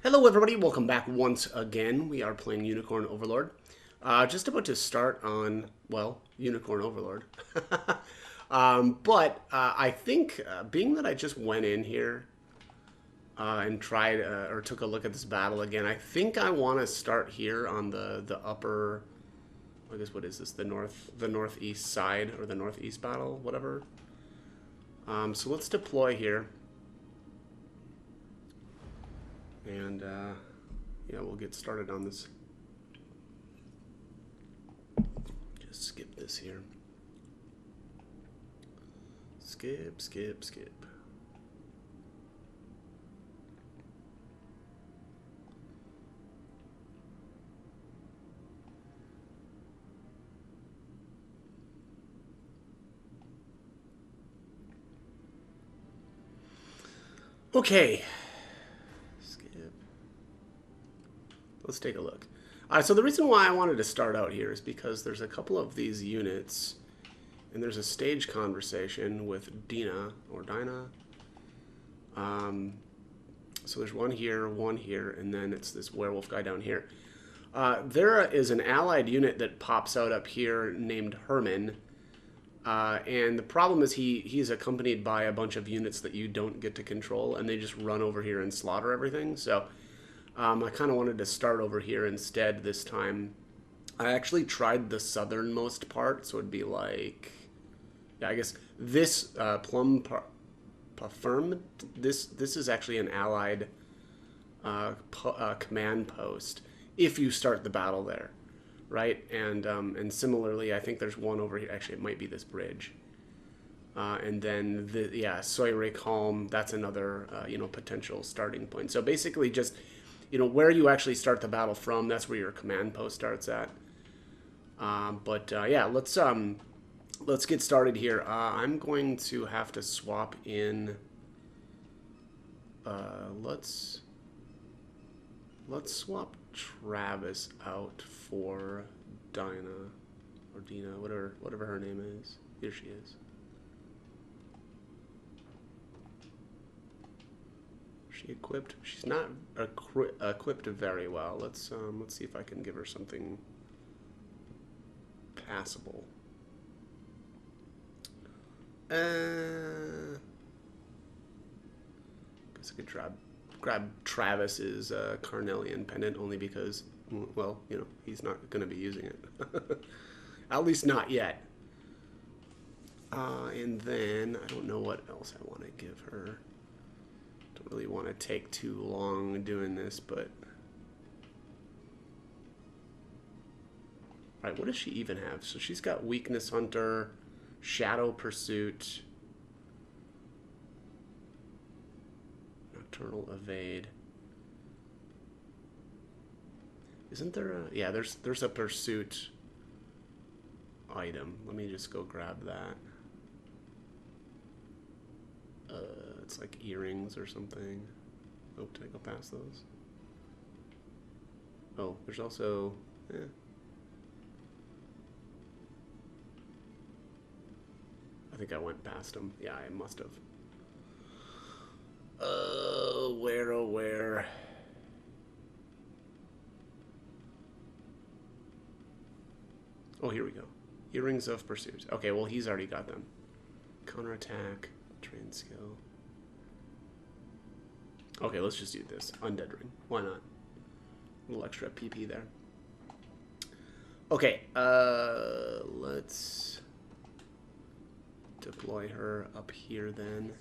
Hello everybody, welcome back once again. We are playing Unicorn Overlord. Just about to start on, well, Unicorn Overlord. But I think, being that I just went in here and tried, or took a look at this battle again, I think I want to start here on the upper, I guess what is this, the northeast side, or the northeast battle, whatever. So let's deploy here. And, yeah, we'll get started on this. Just skip this here. Skip, skip, skip. Okay. Skip. Let's take a look. So the reason why I wanted to start out here is because there's a couple of these units, and there's a stage conversation with Dinah. So there's one here, and then it's this werewolf guy down here. There is an allied unit that pops out up here named Herman. And the problem is he's accompanied by a bunch of units that you don't get to control, and they just run over here and slaughter everything. So I kind of wanted to start over here instead this time. I actually tried the southernmost part, so it'd be like, yeah, I guess this Plum Firm. This is actually an allied command post if you start the battle there, right? And similarly, I think there's one over here. Actually, it might be this bridge. And then Zenoiran, that's another potential starting point. So basically, just where you actually start the battle from, that's where your command post starts at. Yeah, let's get started here. I'm going to have to swap in. Let's swap Travis out for Dinah or Dina, whatever her name is. Here she is. She equipped? She's not equipped very well. Let's see if I can give her something passable. Guess I could grab Travis's Carnelian pendant only because, well, he's not going to be using it. At least not yet. And then I don't know what else I want to give her. Don't really want to take too long doing this, but alright, what does she even have? So she's got Weakness Hunter, Shadow Pursuit, Nocturnal Evade. Isn't there a... Yeah, there's a Pursuit item. Let me just go grab that. It's like earrings or something. Oh, did I go past those? Oh, there's also... I think I went past them. Yeah, I must have. Where, oh, where? Oh, here we go. Earrings of Pursuit. Okay, well, he's already got them. Counterattack, train skill. Okay, let's just do this. Undead Ring. Why not? A little extra PP there. Okay, let's deploy her up here then.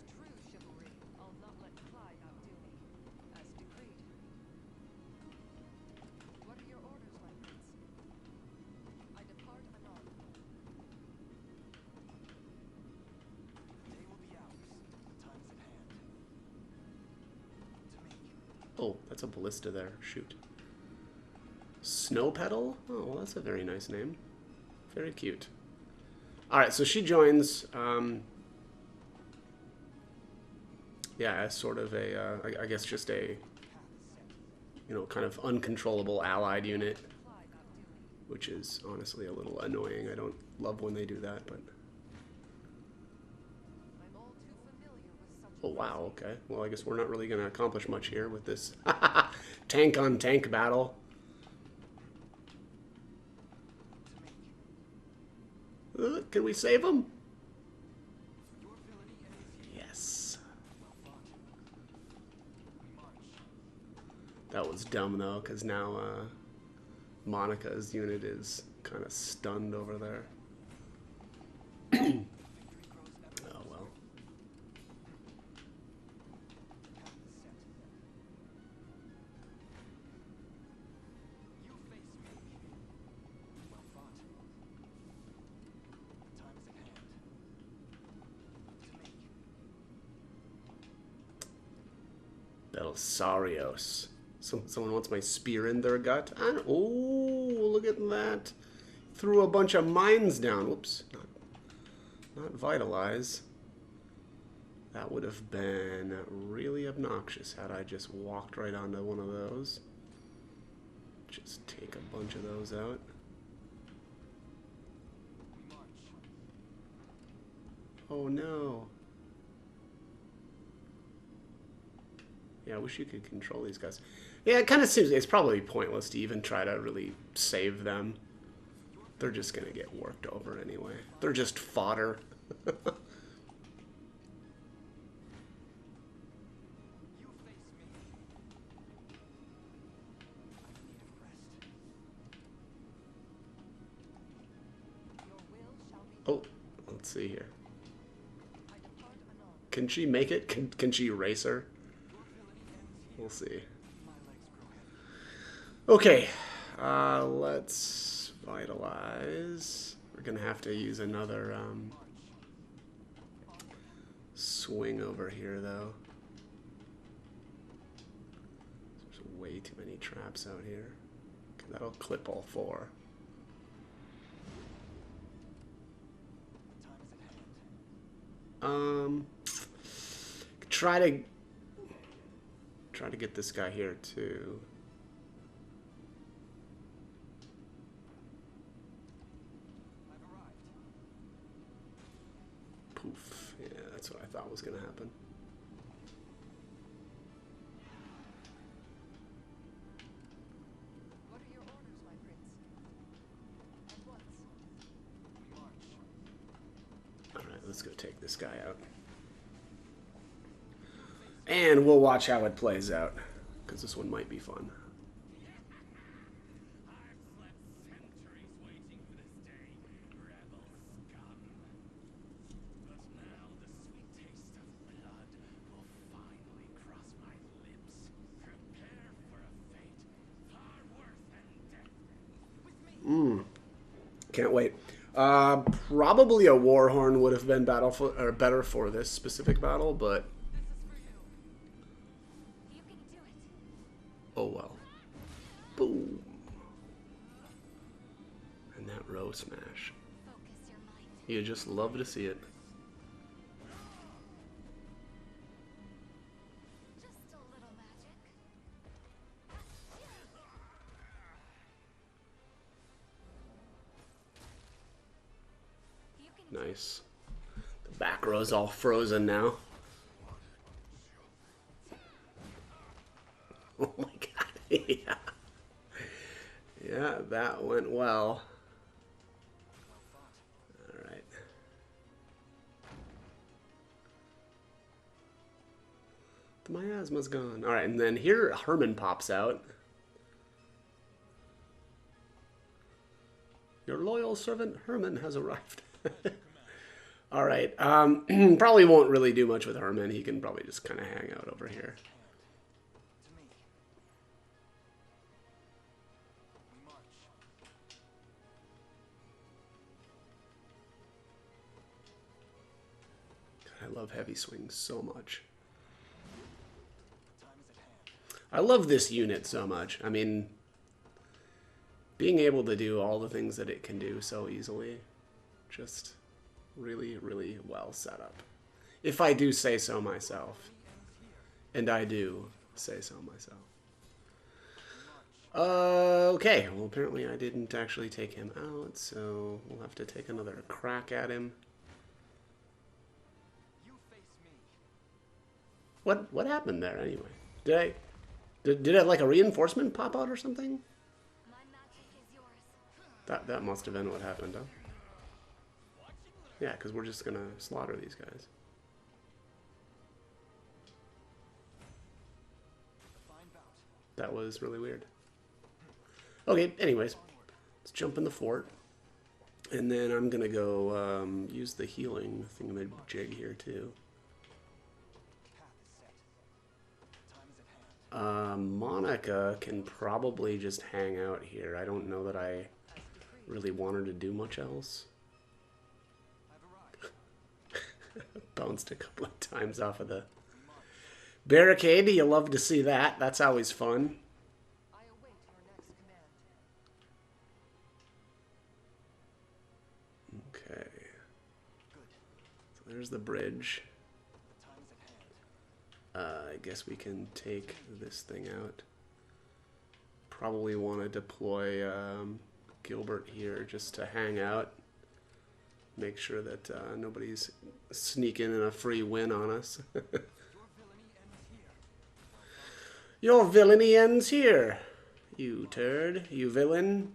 Oh, that's a ballista there. Shoot. Snow Petal? Oh, well, that's a very nice name. Very cute. Alright, so she joins, yeah, as sort of a, I guess just a, kind of uncontrollable allied unit, which is honestly a little annoying. I don't love when they do that, but... Oh, wow, okay. Well, I guess we're not really going to accomplish much here with this tank-on-tank battle. Can we save him? Yes. That was dumb, though, because now Monica's unit is kind of stunned over there. Oh, well. Belisarius. Someone wants my spear in their gut. And, oh, look at that. Threw a bunch of mines down. Whoops. Not vitalize. That would have been really obnoxious had I just walked right onto one of those. Just take a bunch of those out. Oh no. Yeah, I wish you could control these guys. Yeah, it kind of seems it's probably pointless to even try to really save them. They're just going to get worked over anyway. They're just fodder. Oh, let's see here. Can she make it? Can she race her? We'll see. Okay, let's vitalize. We're gonna have to use another swing over here, though. There's way too many traps out here. Okay, that'll clip all four. Try to get this guy here too. Poof. Yeah, that's what I thought was going to happen. What are your orders, my prince? At once. Alright, let's go take this guy out. And we'll watch how it plays out, because this one might be fun. Can't wait. Probably a war horn would have been better for this specific battle, but oh well. Boom. And that row smash. You just love to see it. Nice. The back row's all frozen now. Oh my god. Yeah. Yeah, that went well. Alright. The miasma's gone. Alright, and then here Herman pops out. Your loyal servant Herman has arrived. Alright, probably won't really do much with Herman. He can probably just kind of hang out over here. I love heavy swings so much. I love this unit so much. I mean, being able to do all the things that it can do so easily, just really, really well set up. If I do say so myself. And I do say so myself. Okay, well apparently I didn't actually take him out, so we'll have to take another crack at him. What happened there anyway? Did it like a reinforcement pop out or something? My magic is yours. That must have been what happened, huh? Yeah, because we're just gonna slaughter these guys. That was really weird. Okay, anyways, let's jump in the fort. And then I'm gonna go use the healing thingamajig here too. Monica can probably just hang out here. I don't know that I really want her to do much else. Bounced a couple of times off of the barricade. You love to see that. That's always fun. I await your next command. Okay. So there's the bridge. I guess we can take this thing out. Probably want to deploy Gilbert here just to hang out. Make sure that nobody's sneaking in a free win on us. Your villainy ends here, you turd, you villain.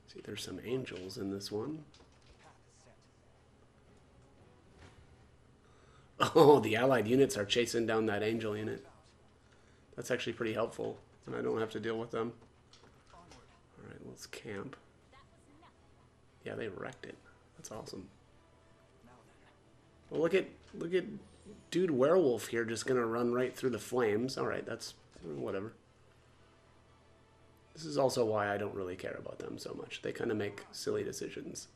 See, there's some angels in this one. Oh, the allied units are chasing down that angel unit. That's actually pretty helpful, and I don't have to deal with them. Alright, let's camp. Yeah, they wrecked it. That's awesome. Well, look at dude werewolf here just gonna run right through the flames. Alright, that's whatever. This is also why I don't really care about them so much. They kind of make silly decisions.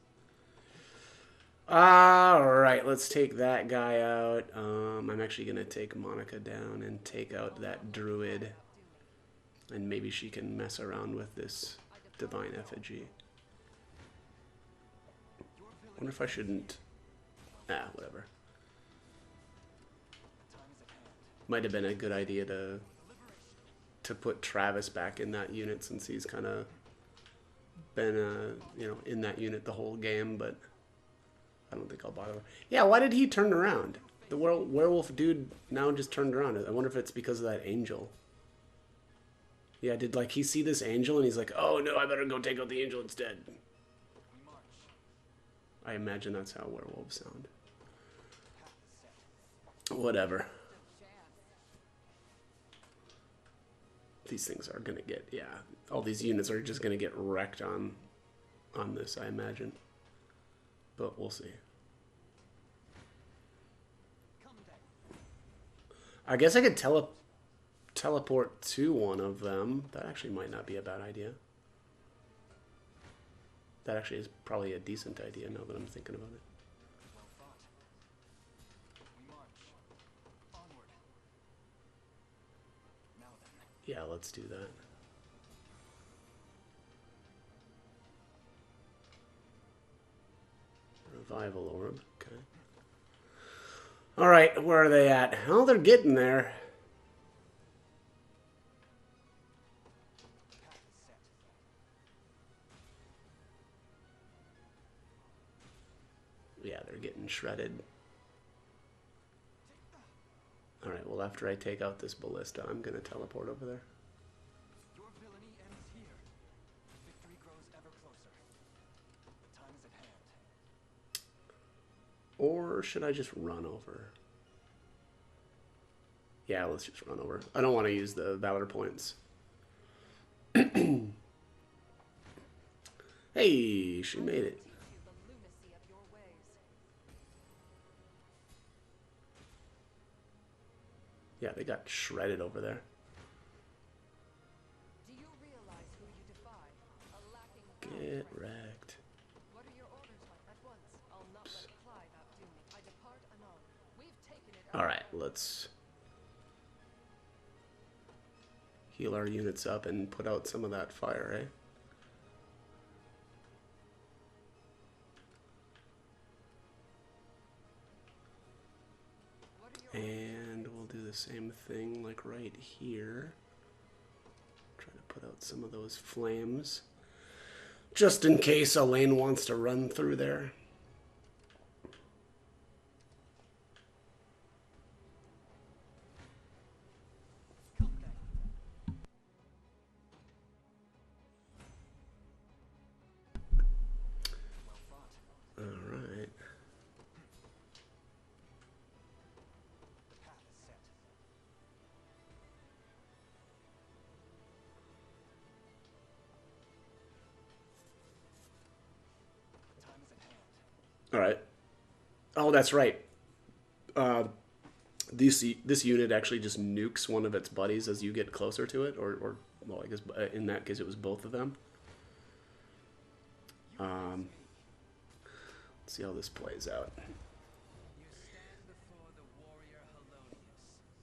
Alright, let's take that guy out. I'm actually going to take Monica down and take out that druid. And maybe she can mess around with this divine effigy. I wonder if I shouldn't... whatever. Might have been a good idea to put Travis back in that unit since he's kind of been, in that unit the whole game, but I don't think I'll bother. Yeah, why did he turn around? The werewolf dude now just turned around. I wonder if it's because of that angel. Yeah, did like he see this angel and he's like, oh no, I better go take out the angel instead. I imagine that's how werewolves sound. Whatever. These things are gonna get, all these units are just gonna get wrecked on this, I imagine. But we'll see. I guess I could teleport to one of them. That actually might not be a bad idea. That actually is probably a decent idea now that I'm thinking about it. Yeah, let's do that. Revival orb, okay. Alright, where are they at? Oh, they're getting there. Yeah, they're getting shredded. Alright, well after I take out this ballista, I'm going to teleport over there. Your villainy ends here. Victory grows ever closer. The time is at hand. Or should I just run over? Yeah, let's just run over. I don't want to use the Valor points. Hey, she made it. Yeah, they got shredded over there. Do you realize who you defy? A lacking Get wrecked. What are your orders at once? I'll not let Clive outdo me. I depart anon. We've taken it. Alright, let's heal our units up and put out some of that fire, eh? And we'll do the same thing like right here. Try to put out some of those flames. Just in case Elaine wants to run through there. Alright. Path is set. Time is at hand. Alright. Oh, that's right. This unit actually just nukes one of its buddies as you get closer to it, or well, I guess in that case it was both of them. Let's see how this plays out. You stand before the warrior Helonius,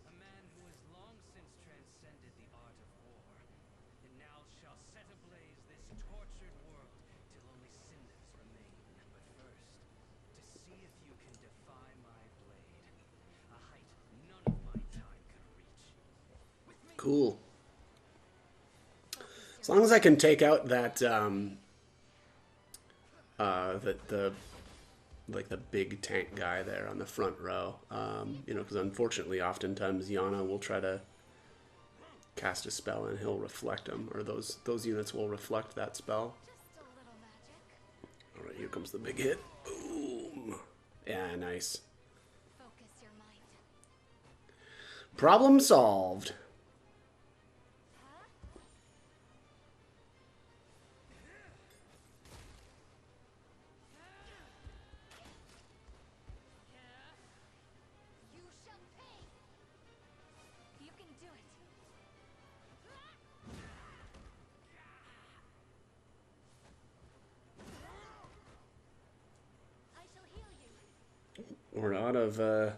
a man who has long since transcended the art of war, and now shall set ablaze this tortured world till only cinders remain. But first, to see if you can defy my blade, a height none of my time could reach. Cool. As long as I can take out that the big tank guy there on the front row, you know, because unfortunately oftentimes Yana will try to cast a spell and he'll reflect them, or those units will reflect that spell. Just a little magic. Alright, here comes the big hit. Boom. Yeah, nice. Focus your mind. Problem solved. You shall pay. You can do it. I shall heal you. We're out of Winter.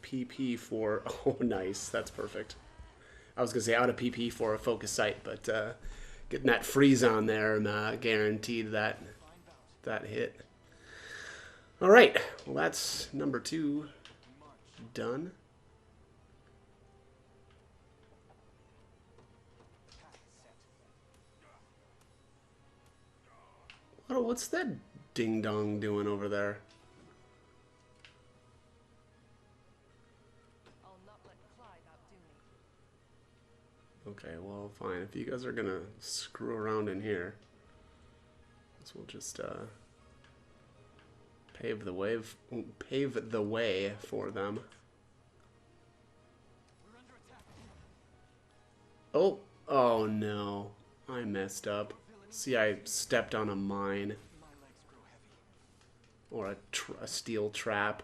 PP for oh nice, that's perfect. I was gonna say out of PP for a focus sight, but getting that freeze on there guaranteed that hit. All right, well that's number 2 done. What's that ding dong doing over there? I'll not let Clyde outdo me. Okay, well fine. If you guys are gonna screw around in here, so we'll just pave the way for them. We're under attack. Oh no, I messed up. See, I stepped on a mine My legs grow heavy. or a steel trap.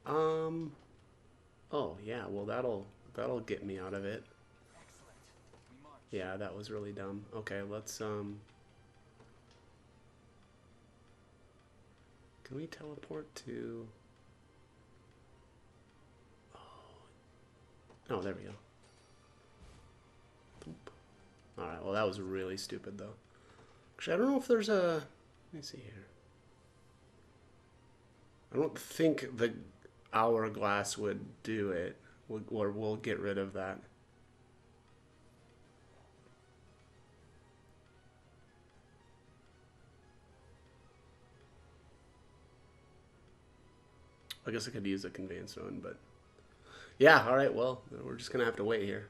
Oh yeah, well that'll get me out of it. Excellent. We march. Yeah, that was really dumb. Okay, let's can we teleport to? Oh, there we go. Boop. All right. Well, that was really stupid, though. Actually, I don't know if there's a. Let me see here. I don't think the hourglass would do it, or we'll get rid of that. I guess I could use a conveyance stone, but yeah, all right, well, we're just gonna have to wait here.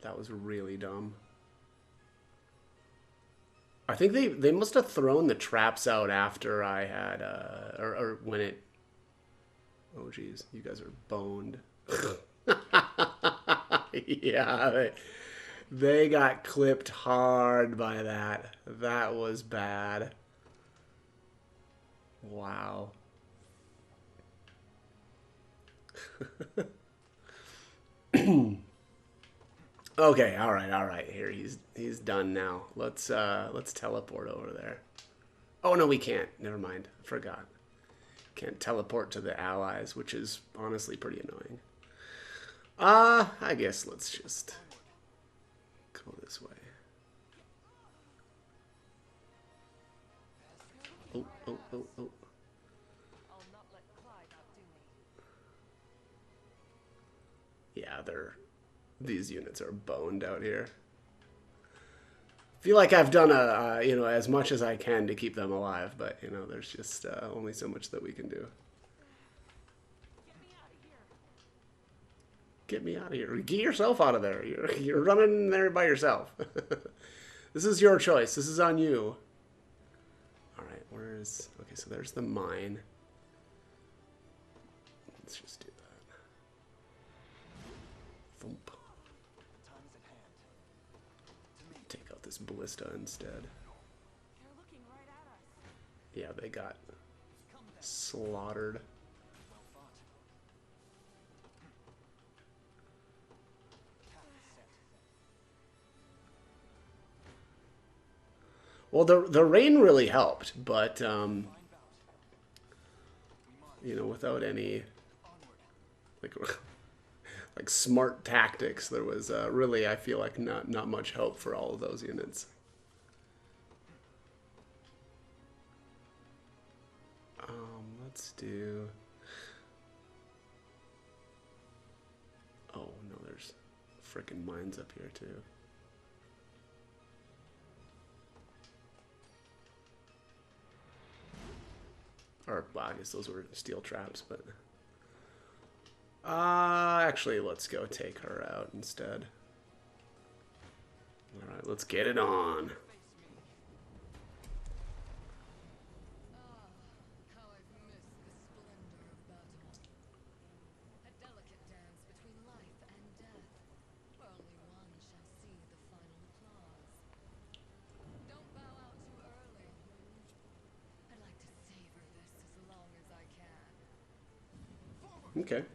That was really dumb. I think they must have thrown the traps out after I had or when it. Oh geez, you guys are boned. Yeah, they got clipped hard by that. That was bad. Wow. Okay, all right. Here he's done now. Let's teleport over there. Oh no, we can't. Never mind. I forgot. Can't teleport to the allies, which is honestly pretty annoying. I guess let's just go this way. Oh. I'll Yeah, these units are boned out here. Feel like I've done you know, as much as I can to keep them alive, but you know, there's just only so much that we can do. Get me out of here. Get yourself out of there. You're running there by yourself. This is your choice. This is on you. All right, where's... Okay, so there's the mine. Let's just do that. Thump. Time's at hand. Take out this ballista instead. They're looking right at us. Yeah, they got slaughtered. Well fought. Cap set. Well, the rain really helped, but Fine bout. We march. you know, without any Onward. like smart tactics, there was really, I feel like, not much hope for all of those units. Let's do... Oh, no, there's frickin' mines up here, too. Or, well, I guess those were steel traps, but... actually, let's go take her out instead. Alright, let's get it on. How I've missed the splendor of battle. A delicate dance between life and death, where only one shall see the final applause. Don't bow out too early. I'd like to savor this as long as I can. Okay.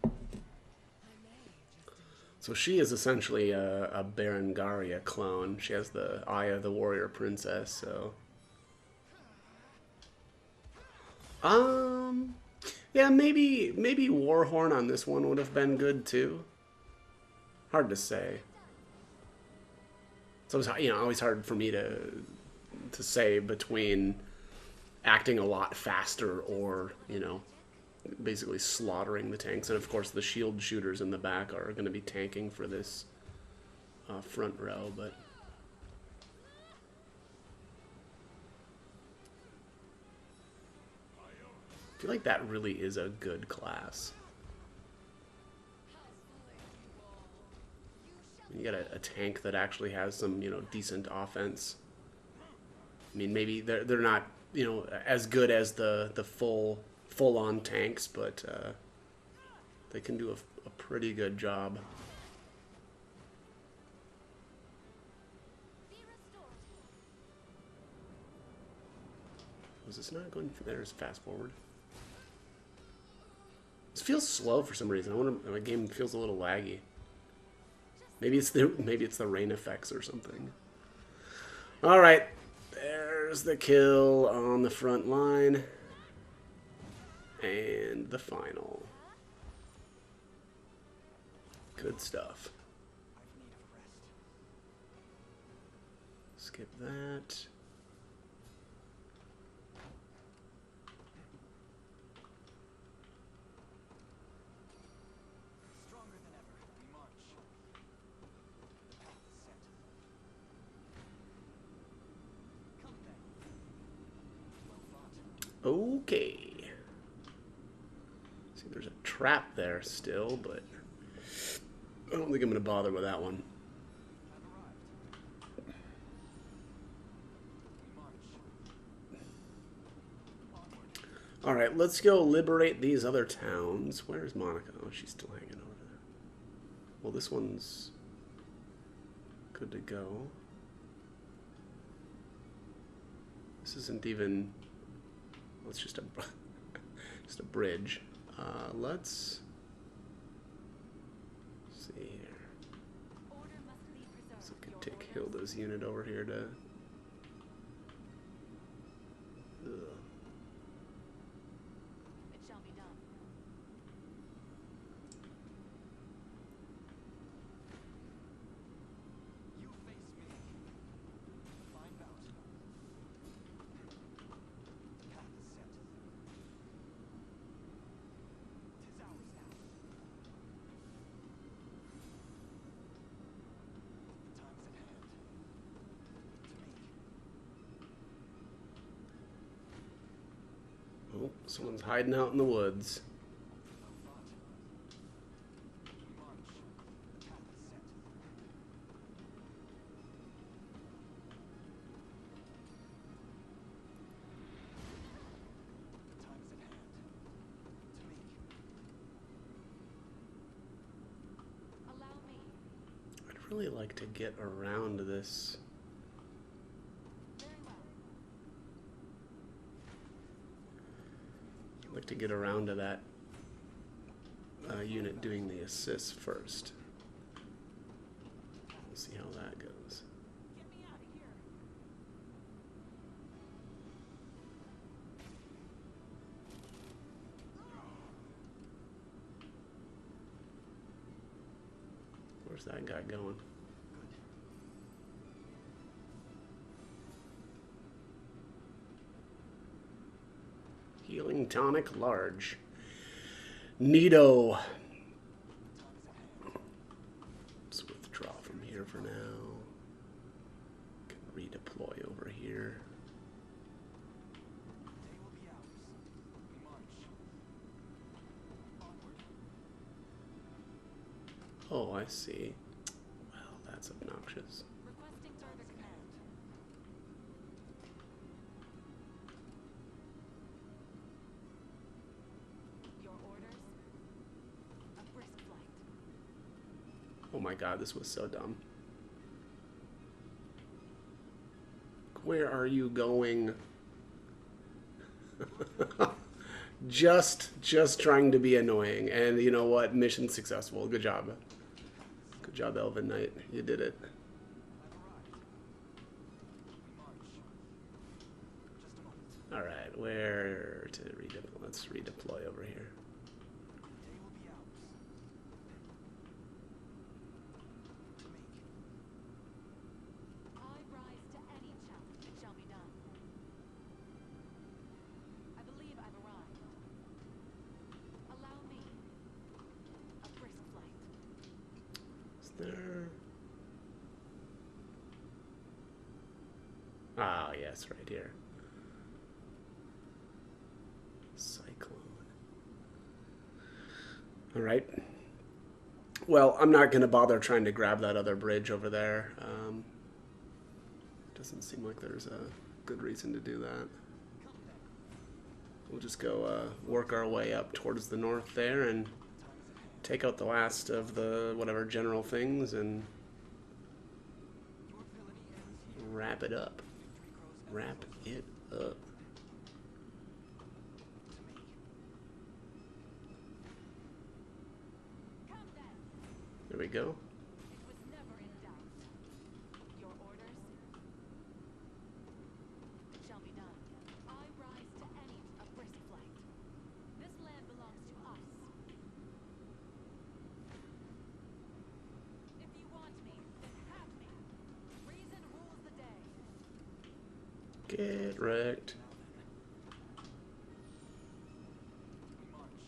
I may just enjoy. So she is essentially a Berengaria clone. She has the Eye of the Warrior Princess, so... Yeah, maybe Warhorn on this one would have been good too. Hard to say. So it's, you know, always hard for me to say between acting a lot faster or, you know, basically slaughtering the tanks. And of course the shield shooters in the back are going to be tanking for this front row, but... I feel like that really is a good class. You got a tank that actually has some, you know, decent offense. I mean, maybe they're not, you know, as good as the full-on tanks, but they can do a pretty good job. Was this not going? There's fast forward. This feels slow for some reason. I wonder, my game feels a little laggy. Maybe it's the rain effects or something. All right, there's the kill on the front line, and the final. Good stuff. I've need of rest. Skip that. Stronger than ever. We march. Path set. Come then. Well fought. Okay. See, there's a trap there still, but I don't think I'm gonna bother with that one. I've arrived. We march. Onward. All right, let's go liberate these other towns. Where's Monica? Oh, she's still hanging over there. Well, this one's good to go. This isn't even... Well, it's just a just a bridge. Let's see here. Order must be preserved. So I could Your take orders? Hilda's unit over here to... Ugh. It shall be done. You face me. Fine bout. Path set. 'Tis ours now. Oh, someone's hiding out in the woods. Allow me. I'd really like to get around this. Very well. I'd like to get around to that unit doing the assists first. We'll see how that goes. Get me out of here. Where's that guy going? Healing tonic large. Neato. Let's withdraw from here for now. Can redeploy over here. Day will be ours. We march. Onward. Oh, I see. Well, that's obnoxious. Requesting further command. Your orders? A brisk flight. Oh my god, this was so dumb. Where are you going? just trying to be annoying. And you know what? Mission successful. Good job. Good job, Elven Knight. You did it. I've arrived. We march. Just a moment. Alright, where to redeploy? Let's redeploy over here. Day will be ours. To me. I rise to any challenge that shall be done. I believe I've arrived. Allow me. A brisk flight. Is there... Ah, yes, right here. Cyclone. Alright. Well, I'm not going to bother trying to grab that other bridge over there. Doesn't seem like there's a good reason to do that. We'll just go work our way up towards the north there and take out the last of the whatever general things and Your villainy ends here. wrap it up. Victory grows ever Wrap closer. it up. To me. Come then. There we go. It was never in doubt. Your orders? It shall be done. I rise to any a brisk flight. This land belongs to us. If you want me, then have me. Reason rules the day. Get wrecked. We march.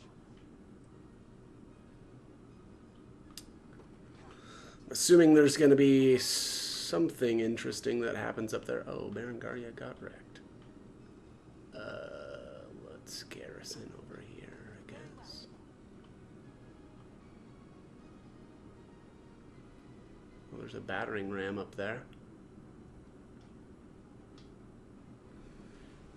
Assuming there's going to be something interesting that happens up there. Oh, Berengaria got wrecked. Let's garrison over here, I guess. Well, there's a battering ram up there.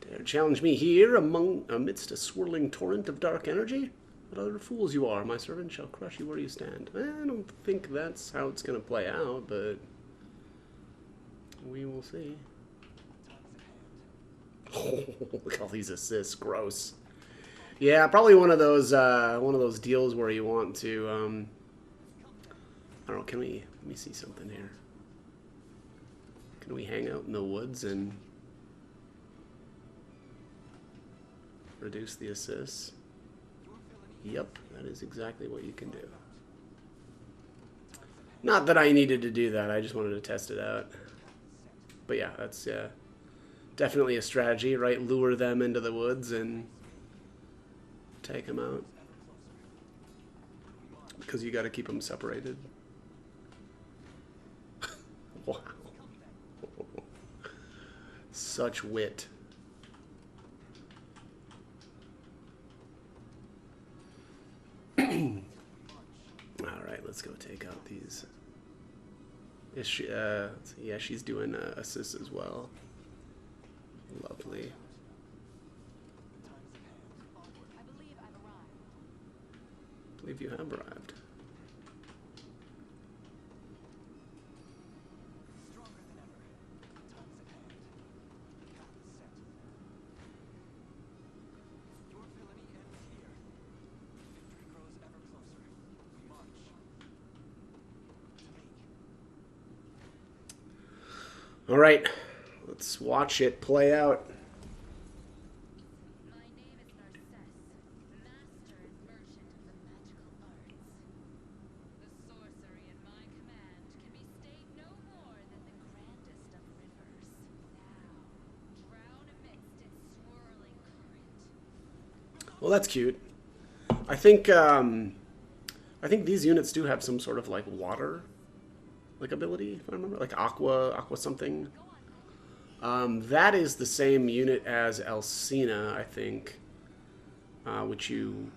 Dare challenge me here amidst a swirling torrent of dark energy? What other fools you are, my servant shall crush you where you stand. I don't think that's how it's going to play out, but we will see. Oh, look at all these assists, gross. Yeah, probably one of those deals where you want to, I don't know, let me see something here. Can we hang out in the woods and reduce the assists? Yep, that is exactly what you can do. Not that I needed to do that, I just wanted to test it out. But yeah, that's definitely a strategy, right? Lure them into the woods and take them out. Because you got to keep them separated. Wow. Such wit. let's go take out these. Is she, yeah, she's doing assists as well. Lovely. I believe I've arrived. I believe you have arrived. Stronger than ever. Time's at hand. Path is set. Your villainy ends here. Victory grows ever closer. We march. To me. All right, let's watch it play out. My name is Narcisse, master and merchant of the magical arts. The sorcery in my command can be stayed no more than the grandest of rivers. Now, drown amidst its swirling current. Well, that's cute. I think these units do have some sort of like water, like ability, if I remember, like aqua something. That is the same unit as Alcina, I think, which you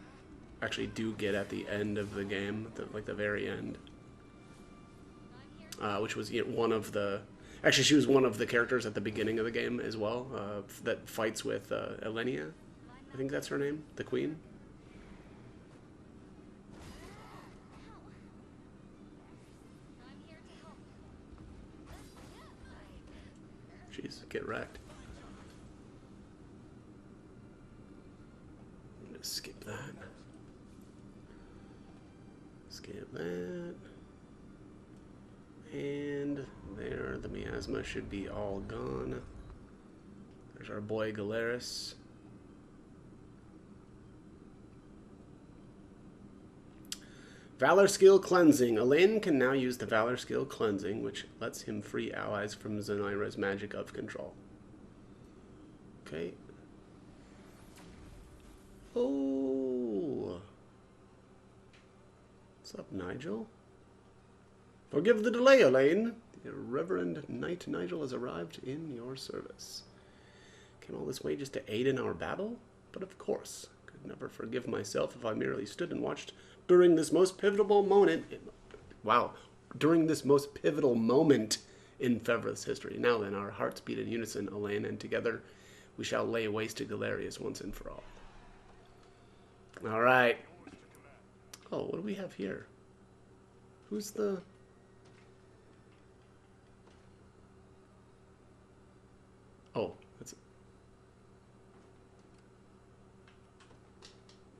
actually do get at the end of the game, like the very end. Which was one of the... Actually, she was one of the characters at the beginning of the game as well, that fights with Elenia. I think that's her name, the queen. I'm here to help. Jeez, get wrecked. I'm gonna skip that. Skip that. And there, the miasma should be all gone. There's our boy Galeris. Valor Skill Cleansing. Elaine can now use the Valor Skill Cleansing, which lets him free allies from Zenoiran's magic of control. Okay. Oh. What's up, Nigel? Forgive the delay, Elaine. The Reverend Knight Nigel has arrived in your service. Came all this way just to aid in our battle? But of course, could never forgive myself if I merely stood and watched during this most pivotal moment. Wow, during this most pivotal moment in Fevra's history. Now then, our hearts beat in unison, Elaine, and together we shall lay waste to Galerius once and for all. All right. Oh, what do we have here? Who's the... Oh, that's...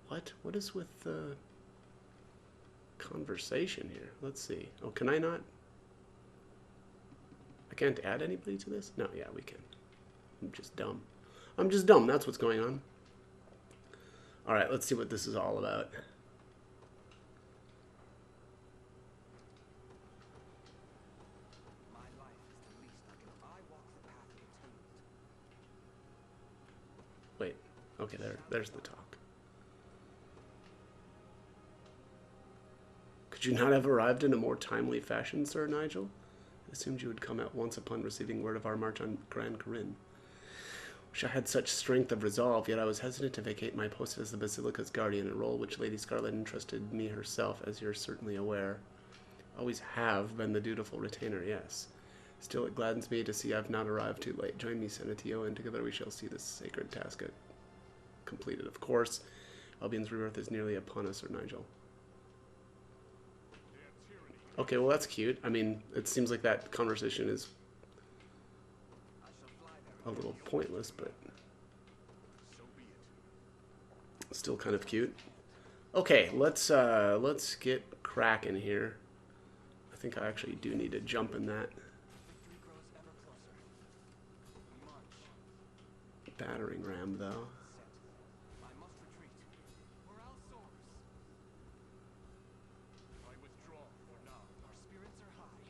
What? What is with the conversation here? Let's see. Oh, can I not? I can't add anybody to this? No, yeah, we can. I'm just dumb. I'm just dumb. That's what's going on. All right, let's see what this is all about. My life is the least I can. I walk the path of atonement. Wait. Okay, there's the talk. Could you not have arrived in a more timely fashion, Sir Nigel? I assumed you would come at once upon receiving word of our march on Gran Corinne. Wish I had such strength of resolve, yet I was hesitant to vacate my post as the Basilica's guardian, a role which Lady Scarlet entrusted me herself, as you're certainly aware. Always have been the dutiful retainer, yes. Still, it gladdens me to see I've not arrived too late. Join me, Senatio, and together we shall see this sacred task completed. Of course, Albion's rebirth is nearly upon us, Sir Nigel. Okay, well that's cute. I mean, it seems like that conversation is a little pointless, but still kind of cute. Okay, let's get cracking here. I think I actually do need to jump in that Victory grows ever closer. We march. battering ram, though. Set. I must retreat. Morale soars. I withdraw for now. Our spirits are high.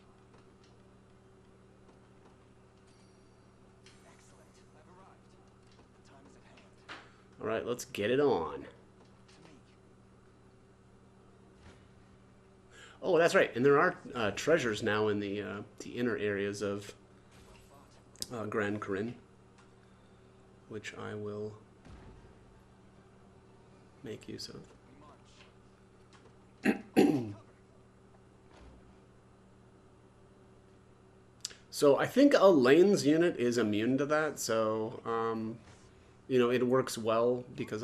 Excellent. I've arrived. The time is at hand. All right, let's get it on. To me. Oh, that's right. And there are treasures now in the inner areas of Well fought. Gran Corinne, which I will make use of. We march. Cover. So I think Elaine's unit is immune to that, so you know, it works well because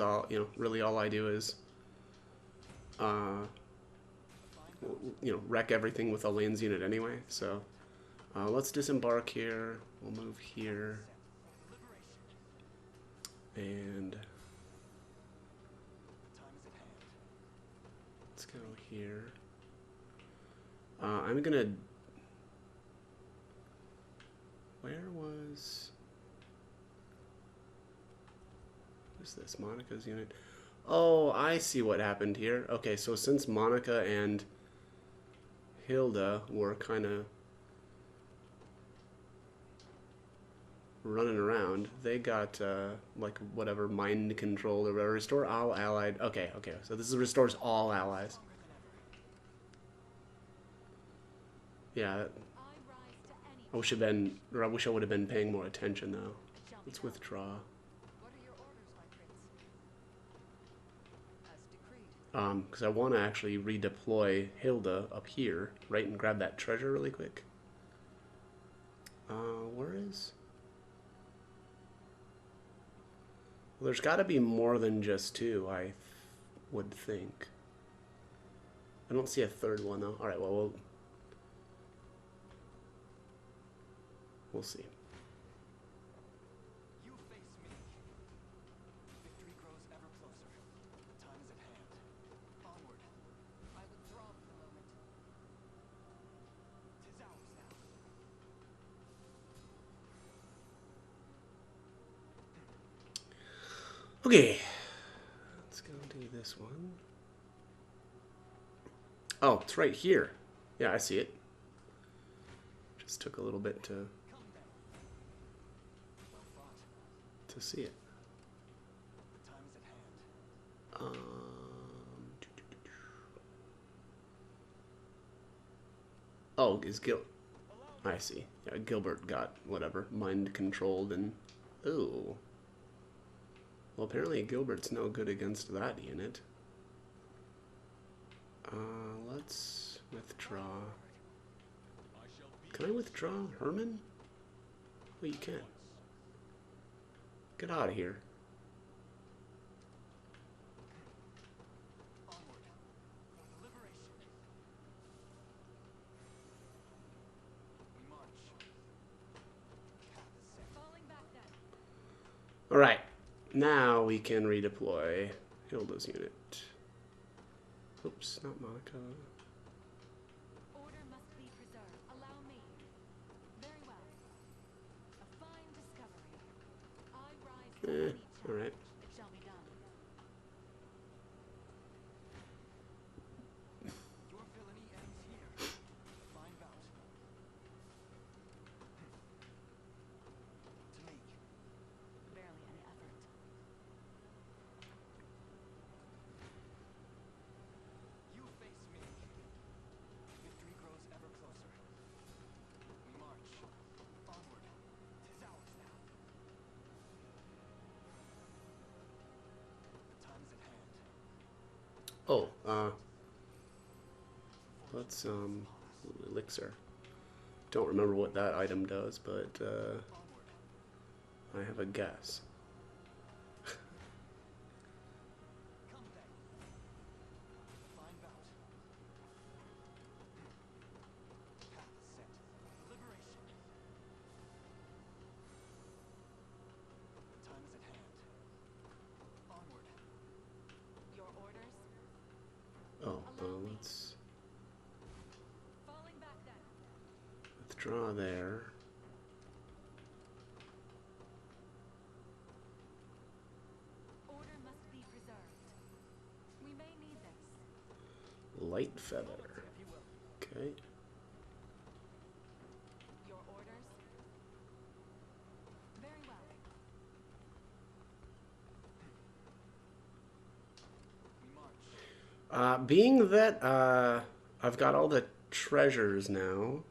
really all I do is uh, wreck everything with Elaine's unit anyway. So let's disembark here. We'll move here, and let's go here. I'm gonna. Where was? What's this? Monica's unit. Oh, I see what happened here. Okay, so since Monica and Hilda were kind of running around, they got like whatever mind control or whatever. Restore all allied. Okay, okay. So this restores all allies. Yeah. I wish I would have been paying more attention though. Let's withdraw. What are your orders, my prince? As decreed. Because I want to actually redeploy Hilda up here, right, and grab that treasure really quick. Where is? Well, there's got to be more than just two, I would think. I don't see a third one though. All right, well, we'll see. You face me. Victory grows ever closer. The time is at hand. Onward. I withdraw for the moment. 'Tis ours now. Okay, let's go do this one. Oh, it's right here. Yeah, I see it. Just took a little bit to Come then. Well fought. see it. The time is at hand. Oh, is I see. Yeah, Gilbert got whatever mind controlled and oh. Well, apparently Gilbert's no good against that unit. Let's withdraw. Can I withdraw Herman? Well, you can. Get out of here. Onward. For the liberation. We march. Path is set. Falling back then. Alright. Now we can redeploy Hilda's unit. Oops, not Monica. Order must be preserved. Allow me. Very well. A fine discovery. I rise to any challenge. Alright. It shall be done. Your villainy ends here. Fine bout. To make. Barely an effort. You face me. Victory grows ever closer. We march. Onward. 'Tis ours now. The time is at hand. Oh, let's, elixir. Don't remember what that item does, but, Onward. I have a guess. Come then. Fine bout. Path is set. Liberation. The time is at hand. Onward. Your orders? Oh, let's Falling back then. withdraw there. Order must be preserved. We may need this. Light feather. If you will. Okay. Your orders? Very well. We march. Being that I've got all the treasures now,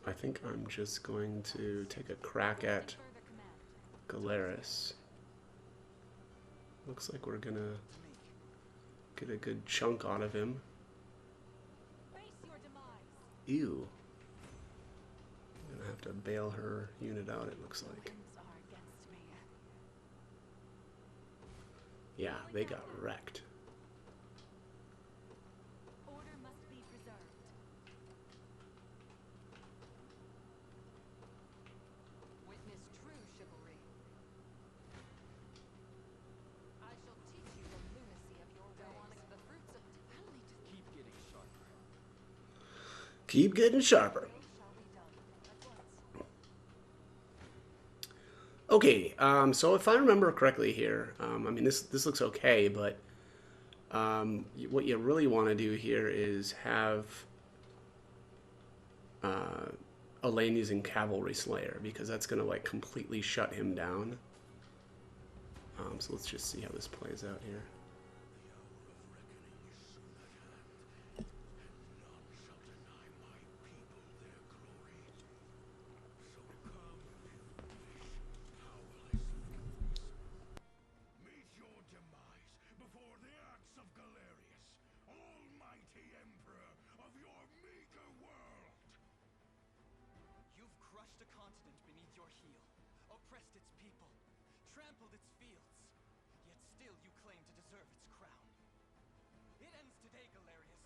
I think I'm just going to take a crack at Further command. Galeris. Looks like we're gonna To make. get a good chunk out of him. Face your demise. Ew. I have to bail her unit out, it looks like. Winds are against me. Yeah, they got wrecked. Order must be preserved. Witness true chivalry. I shall teach you the lunacy of your ways. The fruits of I'll need to Keep getting sharper. Keep getting sharper. shall be done at once. Okay, so if I remember correctly here, I mean, this looks okay, but what you really want to do here is have Elaine using Cavalry Slayer, because that's going to, like, completely shut him down. So let's just see how this plays out here. Meet your demise before the axe of Galerius, almighty emperor of your meager world! You've crushed a continent beneath your heel, oppressed its people, trampled its fields, yet still you claim to deserve its crown. It ends today, Galerius.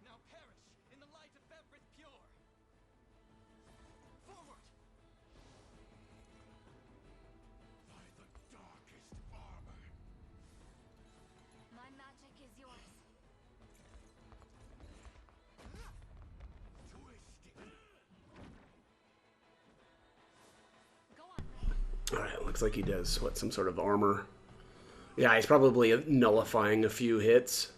Now perish in the light of Bevrith Pure. Forward! By the darkest armor! My magic is yours. Twisting! Go on. Alright, looks like he does, what, some sort of armor. Yeah, he's probably nullifying a few hits.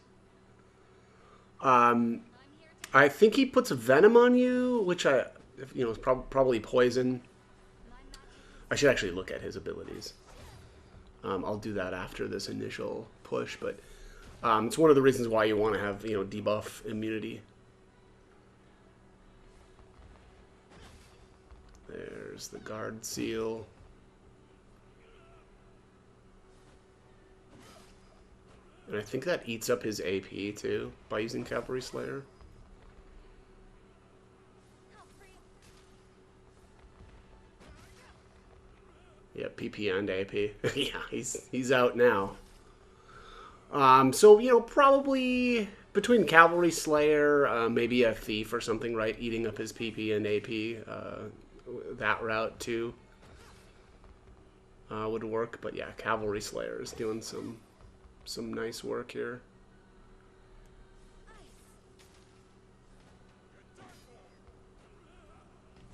I'm here to I think he puts venom on you, which is probably poison. my magic. I should actually look at his abilities. I'll do that after this initial push, but it's one of the reasons why you want to have, debuff immunity. There's the guard seal. And I think that eats up his AP too by using Cavalry Slayer. How free. Yeah, PP and AP. Yeah, he's out now. So probably between Cavalry Slayer, maybe a Thief or something, right? Eating up his PP and AP, that route too would work. But yeah, Cavalry Slayer is doing some nice work here.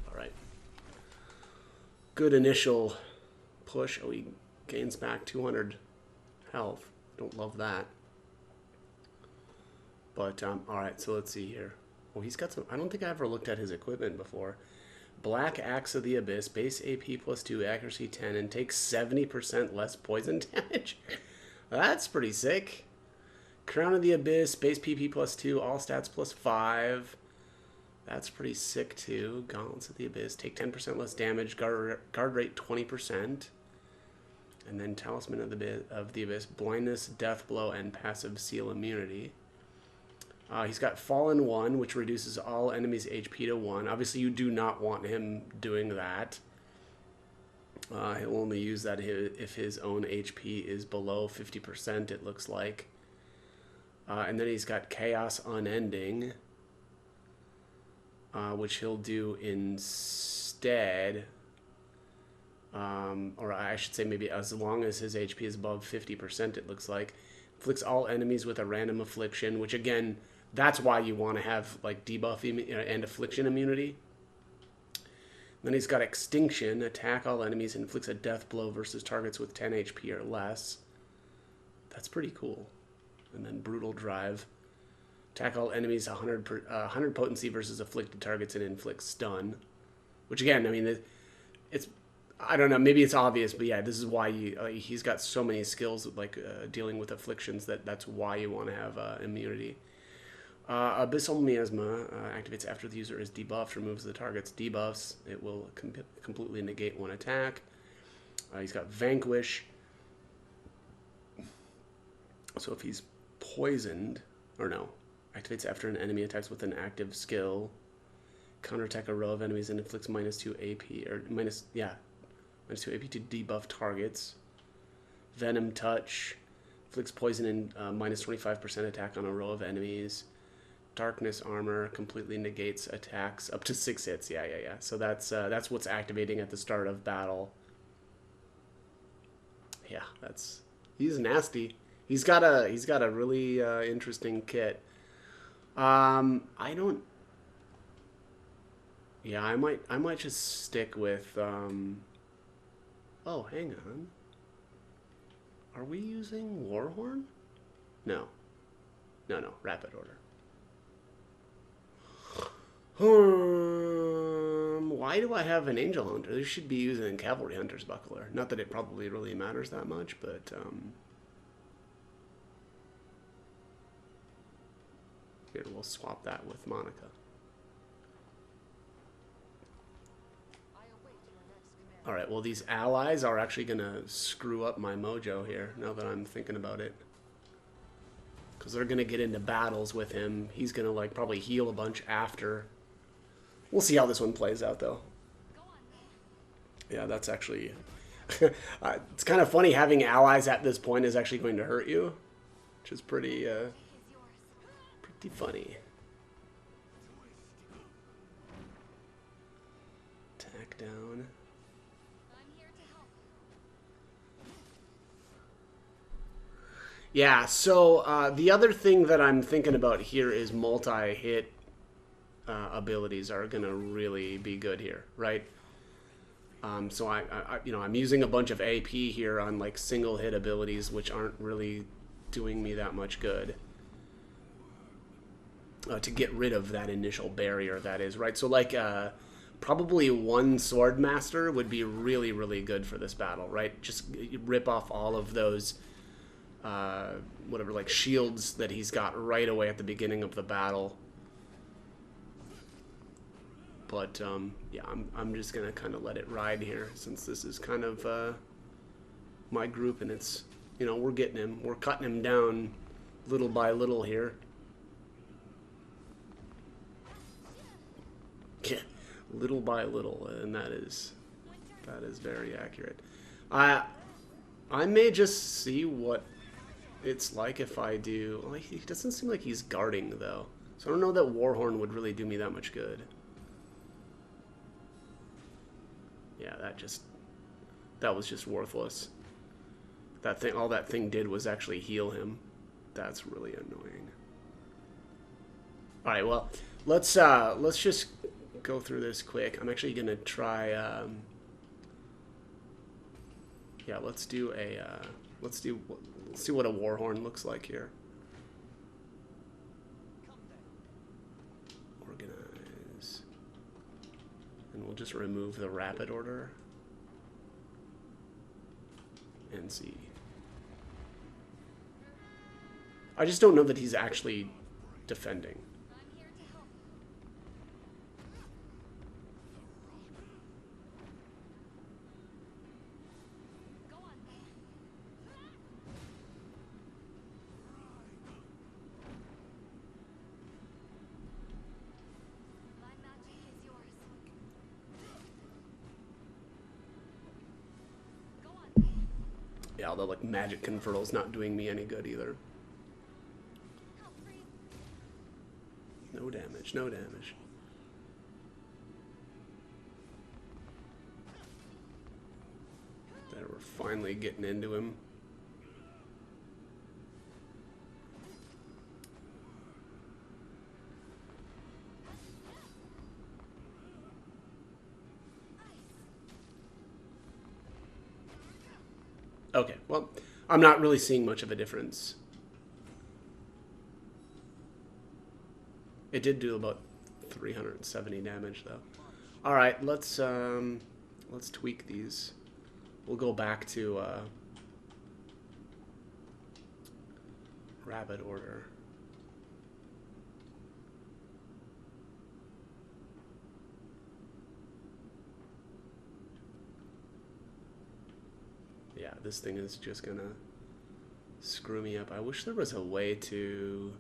All right. Good initial push. Oh, he gains back 200 health. Don't love that. But, all right, so let's see here. Well, he's got some... I don't think I ever looked at his equipment before. Black Axe of the Abyss, base AP plus 2, accuracy 10, and takes 70% less poison damage. That's pretty sick. Crown of the Abyss, base PP plus 2, all stats plus 5. That's pretty sick, too. Gauntlets of the Abyss, take 10% less damage, guard rate 20%. And then Talisman of the Abyss, blindness, death blow, and passive seal immunity. He's got Fallen 1, which reduces all enemies' HP to 1. Obviously, you do not want him doing that. He'll only use that if his own HP is below 50%, it looks like. And then he's got Chaos Unending, which he'll do instead. Or I should say maybe as long as his HP is above 50%, it looks like. Inflicts all enemies with a random affliction, which again, that's why you want to have like debuff and affliction immunity. Then he's got Extinction, attack all enemies, inflicts a death blow versus targets with 10 HP or less. That's pretty cool. And then Brutal Drive, attack all enemies 100 potency versus afflicted targets and inflicts stun. Which again, I mean, it's I don't know, maybe it's obvious, but yeah, this is why he's got so many skills like dealing with afflictions that's why you want to have immunity. Abyssal Miasma activates after the user is debuffed, removes the target's debuffs. It will completely negate one attack. He's got Vanquish. So if he's poisoned, or no, activates after an enemy attacks with an active skill. Counterattack a row of enemies and inflicts -2 AP, or -2 AP to debuff targets. Venom Touch inflicts poison and -25% attack on a row of enemies. Darkness Armor completely negates attacks up to 6 hits. Yeah. So that's what's activating at the start of battle. Yeah, he's nasty. He's got a really interesting kit. I don't. Yeah, I might just stick with. Oh, hang on. Are we using Warhorn? No. No. Rapid Order. Why do I have an Angel Hunter? They should be using Cavalry Hunter's Buckler. Not that it probably really matters that much, but here, we'll swap that with Monica. Alright, well these allies are actually going to screw up my mojo here, now that I'm thinking about it. Because they're going to get into battles with him. He's going to like probably heal a bunch after. We'll see how this one plays out though. Yeah, that's actually... it's kind of funny having allies at this point is actually going to hurt you. Which is pretty funny. Attack down. Yeah, so the other thing that I'm thinking about here is multi-hit abilities are gonna really be good here, right? So I'm using a bunch of AP here on like single hit abilities, which aren't really doing me that much good. To get rid of that initial barrier, that is, right? So like probably one Sword Master would be really, really good for this battle, right? Just rip off all of those whatever, like shields that he's got right away at the beginning of the battle. But yeah, I'm just gonna kind of let it ride here, since this is kind of my group, and it's, you know, we're getting him, we're cutting him down little by little here. Yeah, little by little, and that is very accurate. I may just see what it's like if I do. Well, he doesn't seem like he's guarding though, so I don't know that Warhorn would really do me that much good. Yeah, that was just worthless. All that thing did was actually heal him. That's really annoying. All right, well, let's just go through this quick. I'm actually gonna try. Yeah, let's see what a Warhorn looks like here. Organize, and we'll just remove the rapid order and see. I just don't know that he's actually defending. Yeah, although like magic convertal's not doing me any good either. No damage, no damage. There, we're finally getting into him. Okay, well, I'm not really seeing much of a difference. It did do about 370 damage, though. All right, let's tweak these. We'll go back to rapid order. Yeah, this thing is just gonna screw me up. I wish there was a way to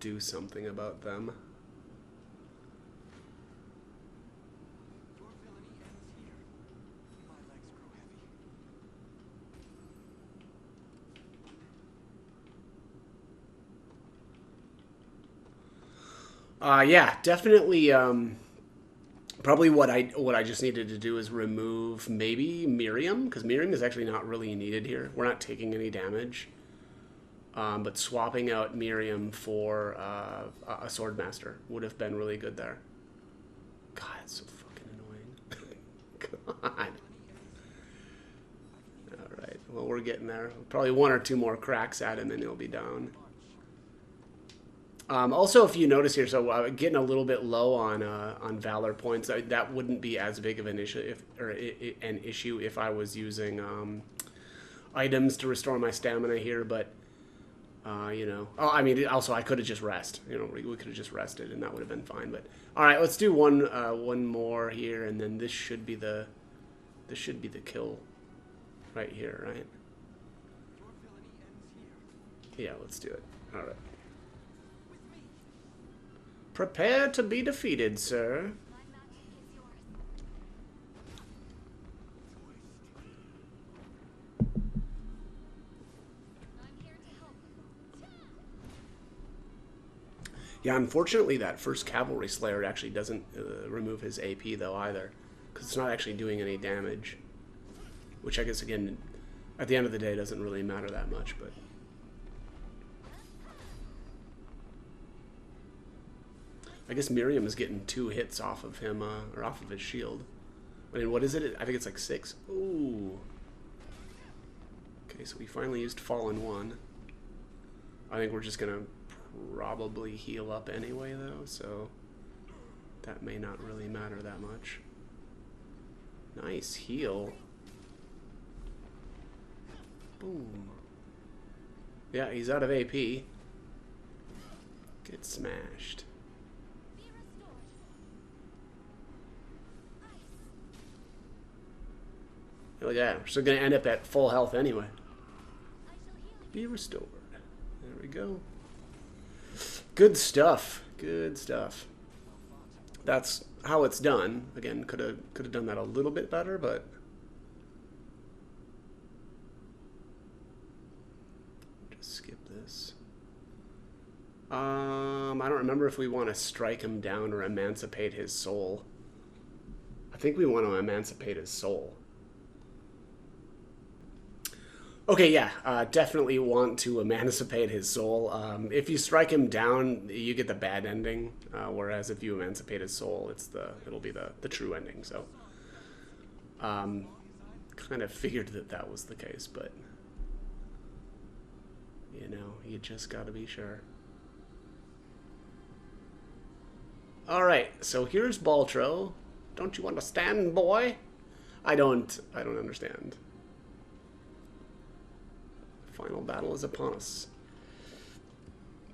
do something about them. Yeah, definitely. Probably what I just needed to do is remove maybe Miriam, because Miriam is actually not really needed here. We're not taking any damage. But swapping out Miriam for a Swordmaster would have been really good there. God, it's so fucking annoying. God. Alright, well, we're getting there. Probably one or two more cracks at him and he'll be down. Also, if you notice here, so getting a little bit low on Valor points. That wouldn't be as big of an issue if I was using items to restore my stamina here, but you know. Oh, I mean, also I could have just rest. You know, we could have just rested, and that would have been fine. But all right, let's do one more here, and then this should be the kill, right here, right? Yeah, let's do it. All right. Prepare to be defeated, sir. My magic is yours. I'm here to help. Yeah, unfortunately, that first Cavalry Slayer actually doesn't remove his AP, though, either. Because it's not actually doing any damage. Which I guess, again, at the end of the day, doesn't really matter that much, but... I guess Miriam is getting 2 hits off of him, or off of his shield. I mean, what is it? I think it's like 6. Ooh. Okay, so we finally used Fallen 1. I think we're just gonna probably heal up anyway, though, so that may not really matter that much. Nice heal. Boom. Yeah, he's out of AP. Get smashed. Be restored. Look at that. We're still going to end up at full health anyway. I shall heal you. Be restored. There we go. Good stuff. Good stuff. That's how it's done. Again, could have done that a little bit better, but just skip this. I don't remember if we want to strike him down or emancipate his soul. I think we want to emancipate his soul. Okay, yeah, definitely want to emancipate his soul. If you strike him down, you get the bad ending, whereas if you emancipate his soul, it'll be the true ending. So, kind of figured that was the case, but you know, you just got to be sure. All right, so here's Baltro. Don't you understand, boy? I don't understand. Final battle is upon us.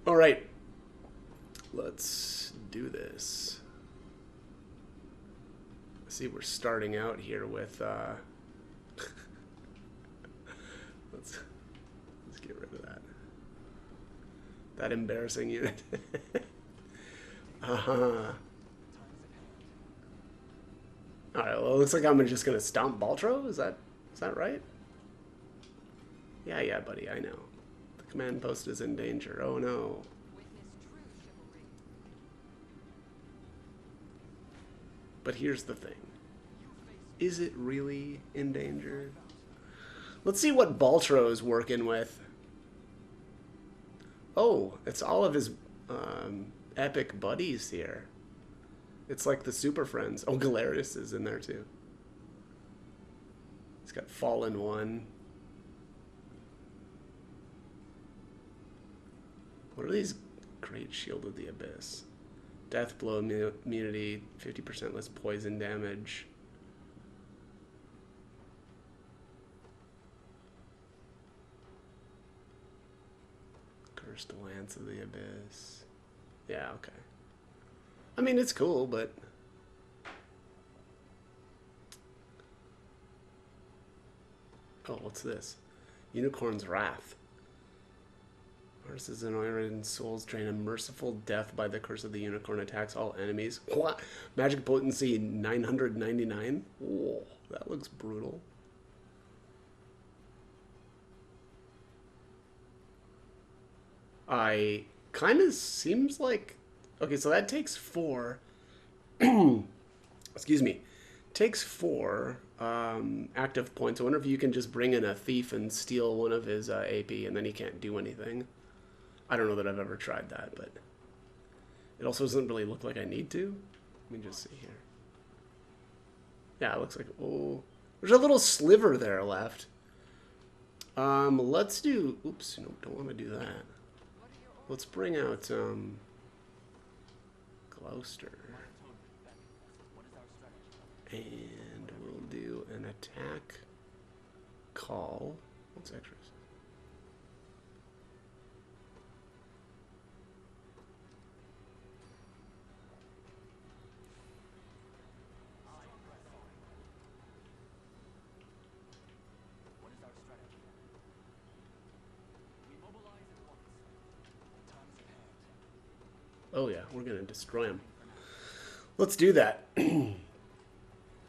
All right, let's do this. See, we're starting out here with let's get rid of that embarrassing unit. All right, well, it looks like I'm just gonna stomp Baltro. Is that right? Yeah, buddy, I know. The command post is in danger. Oh no. But here's the thing. Is it really in danger? Let's see what Baltro is working with. Oh, it's all of his epic buddies here. It's like the Super Friends. Oh, Galerius is in there too. He's got Fallen 1. What are these? Great Shield of the Abyss. Death blow immunity, 50% less poison damage. Cursed Lance of the Abyss. Yeah, okay. I mean, it's cool, but... Oh, what's this? Unicorn's Wrath. Versus Zenoiran souls drain a merciful death by the curse of the unicorn attacks all enemies. What? Magic potency 999? Whoa, that looks brutal. I kind of seems like Okay, so that takes 4. Excuse me. Takes 4 active points. I wonder if you can just bring in a thief and steal one of his AP, and then he can't do anything. I don't know that I've ever tried that, but it also doesn't really look like I need to. Let me just see here. Yeah, it looks like, oh, there's a little sliver there left. Let's do, oops, no, don't want to do that. Let's bring out, Gloucester. And we'll do an attack call. What's extras? Oh yeah, we're gonna destroy him. Let's do that.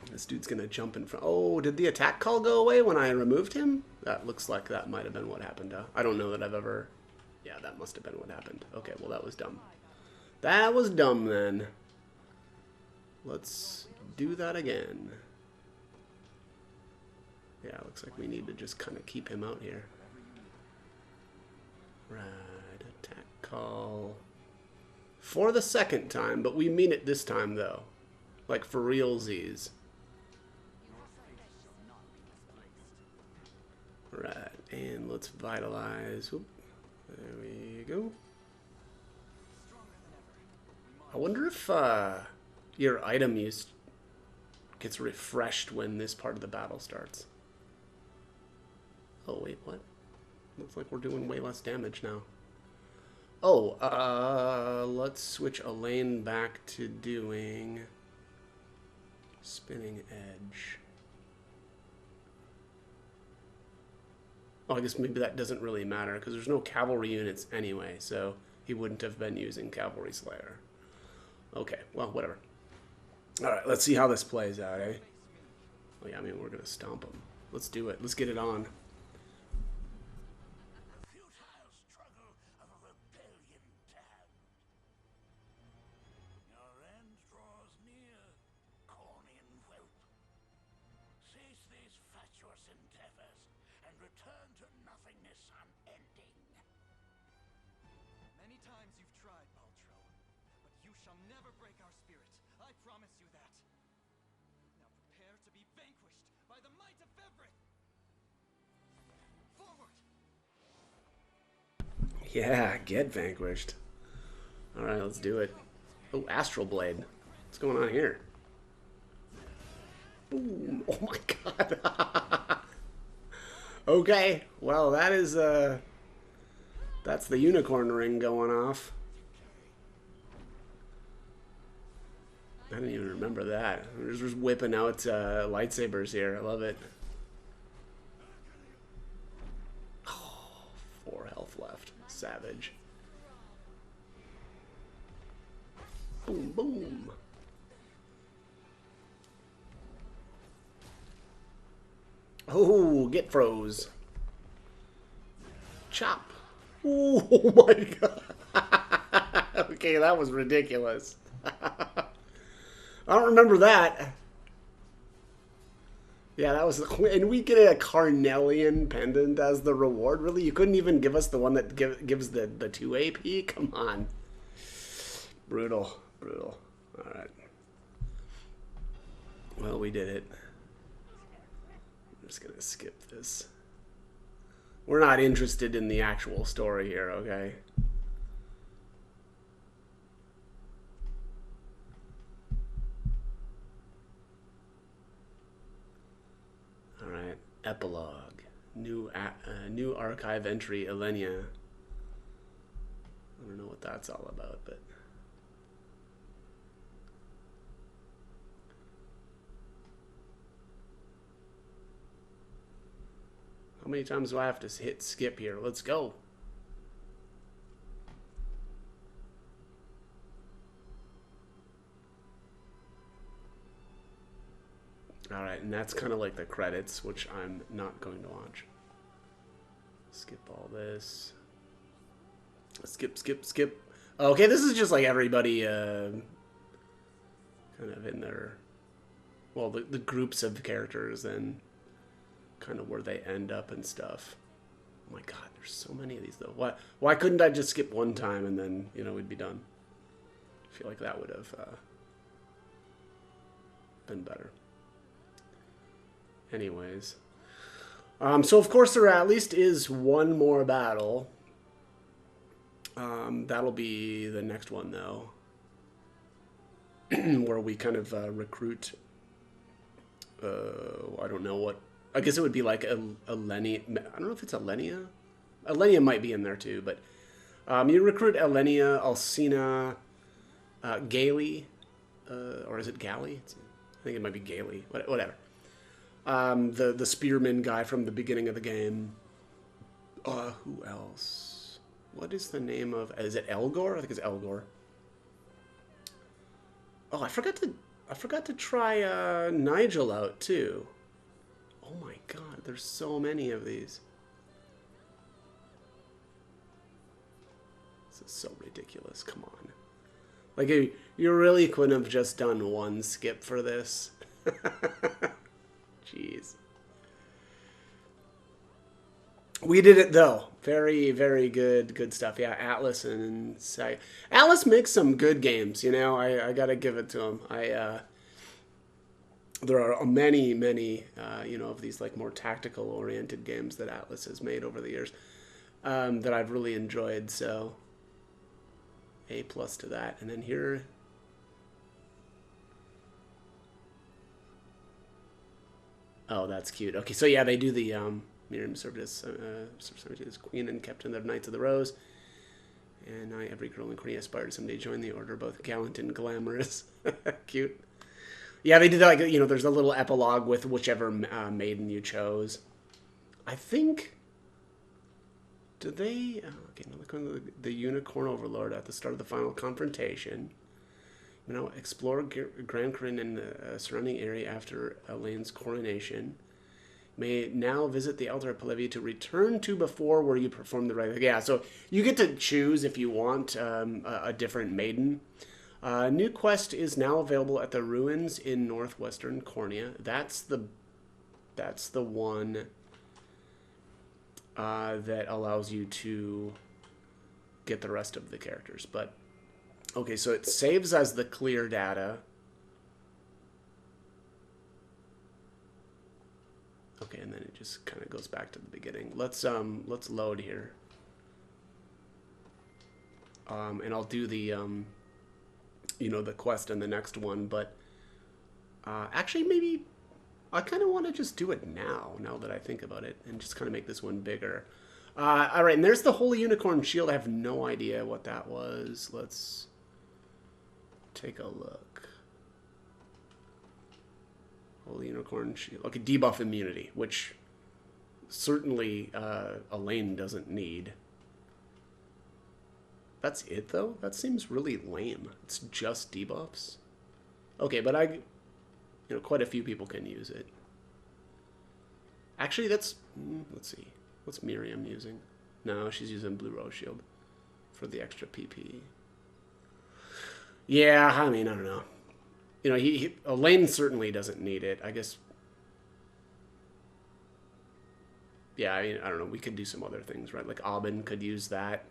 This dude's gonna jump in front. Oh, did the attack call go away when I removed him? That looks like that might have been what happened. I don't know that I've ever... Yeah, that must have been what happened. Okay, well that was dumb. That was dumb then. Let's do that again. Yeah, looks like we need to just kind of keep him out here. Right, attack call. For the second time, but we mean it this time though. Like for realsies. Right, and let's vitalize. Oop, there we go. I wonder if your item use gets refreshed when this part of the battle starts. Oh wait, what? Looks like we're doing way less damage now. Oh, let's switch Elaine back to doing Spinning Edge. Oh, I guess maybe that doesn't really matter because there's no cavalry units anyway, so he wouldn't have been using Cavalry Slayer. Okay, well, whatever. Alright, let's see how this plays out, eh? Oh yeah, I mean, we're gonna stomp him. Let's do it. Let's get it on. Futile struggle of a rebellion damned. Your end draws near, Cornian whelp. Cease these fatuous endeavors and return to nothingness unending. Many times you've tried, Baltro, but you shall never break our spirit. I promise you that. Now prepare to be vanquished by the might of Fevric. Forward! Yeah, get vanquished. Alright, let's do it. Oh, Astral Blade. What's going on here? Boom. Oh my god. Okay, well that is that's the unicorn ring going off. I didn't even remember that. We're just whipping out lightsabers here. I love it. Oh, 4 health left. Savage. Boom, boom. Oh, get froze. Chop. Ooh, oh my god. Okay, that was ridiculous. I don't remember that. Yeah, that was... And we get a Carnelian pendant as the reward? Really? You couldn't even give us the one that gives the 2 AP? Come on. Brutal. Brutal. Alright. Well, we did it. I'm just gonna skip this. We're not interested in the actual story here, okay? Alright, epilogue. New archive entry, Elenia. I don't know what that's all about, but... How many times do I have to hit skip here? Let's go. Alright, and that's kind of like the credits, which I'm not going to watch. Skip all this. Skip, skip, skip. Okay, this is just like everybody kind of in their... Well, the groups of the characters and kind of where they end up and stuff. Oh my god, there's so many of these though. Why couldn't I just skip one time and then, you know, we'd be done? I feel like that would have been better. Anyways. So of course there at least is one more battle. That'll be the next one though. Where we kind of recruit... I don't know what... I guess it would be like a Lenia... I don't know if it's a Lenia. A Lenia might be in there too, but... you recruit Elenia, Alcina, Gailey, or is it Galley? I think it might be Gailey. Whatever. The spearman guy from the beginning of the game. Who else? What is the name of... Is it Elgor? I think it's Elgor. Oh, I forgot to try Nigel out too. Oh my god, there's so many of these. This is so ridiculous. Come on. Like, you really couldn't have just done one skip for this. Jeez. We did it though. Very, very good stuff. Yeah, Atlas and Sag. Atlas makes some good games, you know. I gotta give it to him. There are many, you know, of these like more tactical oriented games that Atlas has made over the years that I've really enjoyed. So A+ to that. And then here. Oh, that's cute. Okay, so yeah, they do the Miriam served as queen and captain of Knights of the Rose. And every girl in Korea aspired to someday join the order, both gallant and glamorous. Cute. Yeah, they did like, you know, there's a little epilogue with whichever maiden you chose. I think... Did they... okay, now look on the Unicorn Overlord at the start of the final confrontation. You know, explore Grand Corinne and the surrounding area after Elaine's coronation. May now visit the altar of Polevia to return to before where you perform the rite. Yeah, so you get to choose if you want a different maiden. New quest is now available at the ruins in northwestern Cornea. That's the one that allows you to get the rest of the characters. But okay, so it saves as the clear data. Okay, and then it just kind of goes back to the beginning. Let's load here. And I'll do the you know, the quest in the next one, but actually maybe I kind of want to just do it now that I think about it, and just kind of make this one bigger. All right, and there's the Holy Unicorn Shield. I have no idea what that was. Let's take a look. Holy Unicorn Shield. Okay, debuff immunity, which certainly Elaine doesn't need. That's it, though? That seems really lame. It's just debuffs. Okay, but you know, quite a few people can use it. Actually, that's... let's see. What's Miriam using? No, she's using Blue Rose Shield for the extra PP. Yeah, I mean, I don't know. You know, Elaine certainly doesn't need it. I guess... Yeah, I mean, I don't know. We could do some other things, right? Like, Aubin could use that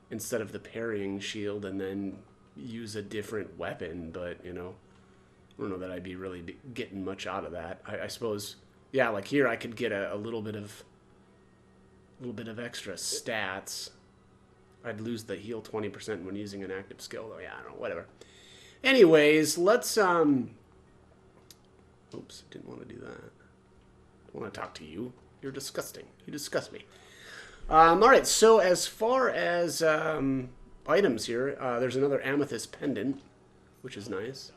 instead of the parrying shield and then use a different weapon, but, you know, I don't know that I'd be really getting much out of that. I suppose, yeah, like here I could get a little bit of extra stats. I'd lose the heal 20% when using an active skill, though. Yeah, I don't know, whatever. Anyways, let's, oops, didn't want to do that. I want to talk to you. You're disgusting. You disgust me. All right, so as far as items here, there's another amethyst pendant, which is nice.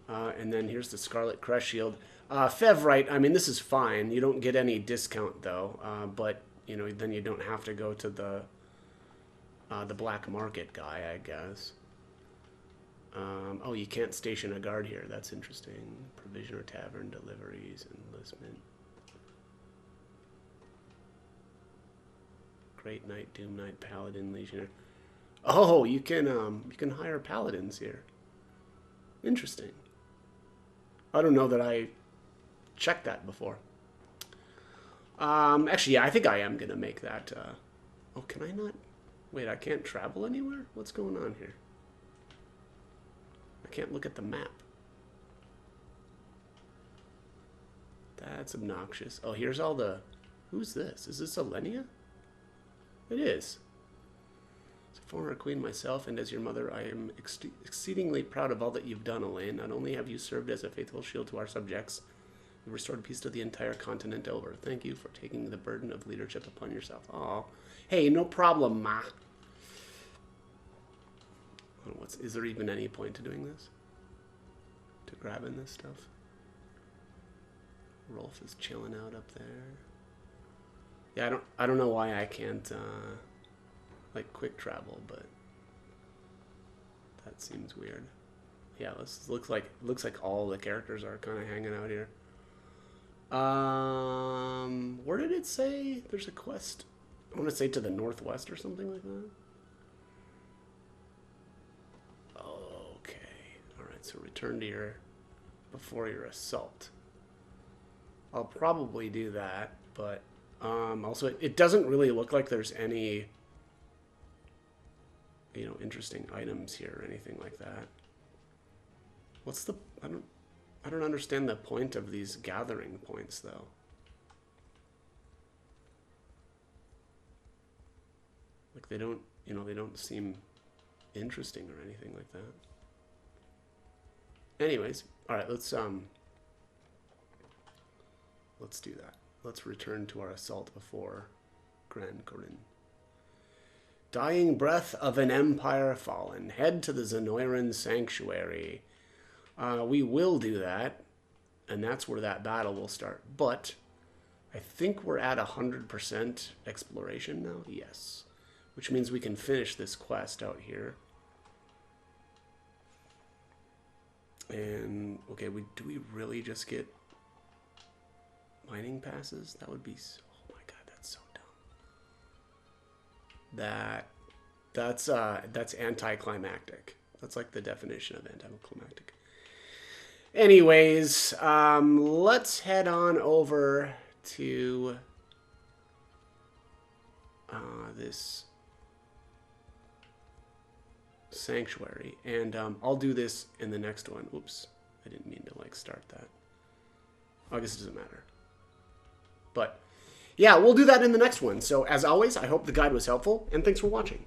And then here's the Scarlet Crest Shield. Fevrite, I mean, this is fine. You don't get any discount, though. But, you know, then you don't have to go to the black market guy, I guess. Oh, you can't station a guard here. That's interesting. Provision or tavern, deliveries, enlistment. Great Knight, Doom Knight, Paladin, Legionnaire. Oh, you can hire paladins here. Interesting. I don't know that I checked that before. Actually, yeah, I think I am gonna make that. Oh, can I not? Wait, I can't travel anywhere? What's going on here? I can't look at the map. That's obnoxious. Oh, here's all the... Who's this? Is this Alenia? It is. As a former queen myself, and as your mother, I am exceedingly proud of all that you've done, Elaine. Not only have you served as a faithful shield to our subjects, you've restored peace to the entire continent over. Thank you for taking the burden of leadership upon yourself. Aw. Hey, no problem, ma. Is there even any point to doing this? To grabbing this stuff? Rolf is chilling out up there. Yeah, I don't know why I can't like quick travel, but that seems weird. Yeah, this looks like all the characters are kind of hanging out here. Where did it say there's a quest? I want to say to the northwest or something like that. Okay. Alright, so return to your... before your assault. I'll probably do that, but also it doesn't really look like there's any, you know, interesting items here or anything like that. What's the... I don't understand the point of these gathering points, though. Like, they don't, you know, they don't seem interesting or anything like that. Anyways, alright, let's do that. Let's return to our assault before Gran Corin. Dying breath of an empire fallen. Head to the Zenoiran sanctuary. We will do that, and that's where that battle will start. But I think we're at 100% exploration now. Yes, which means we can finish this quest out here. And okay, do we really just get mining passes? That would be so... Oh my god, that's so dumb. That's anticlimactic. That's like the definition of anticlimactic. Anyways, let's head on over to this sanctuary, and I'll do this in the next one. Oops, I didn't mean to like start that. I guess it doesn't matter. But yeah, we'll do that in the next one. So as always, I hope the guide was helpful, and thanks for watching.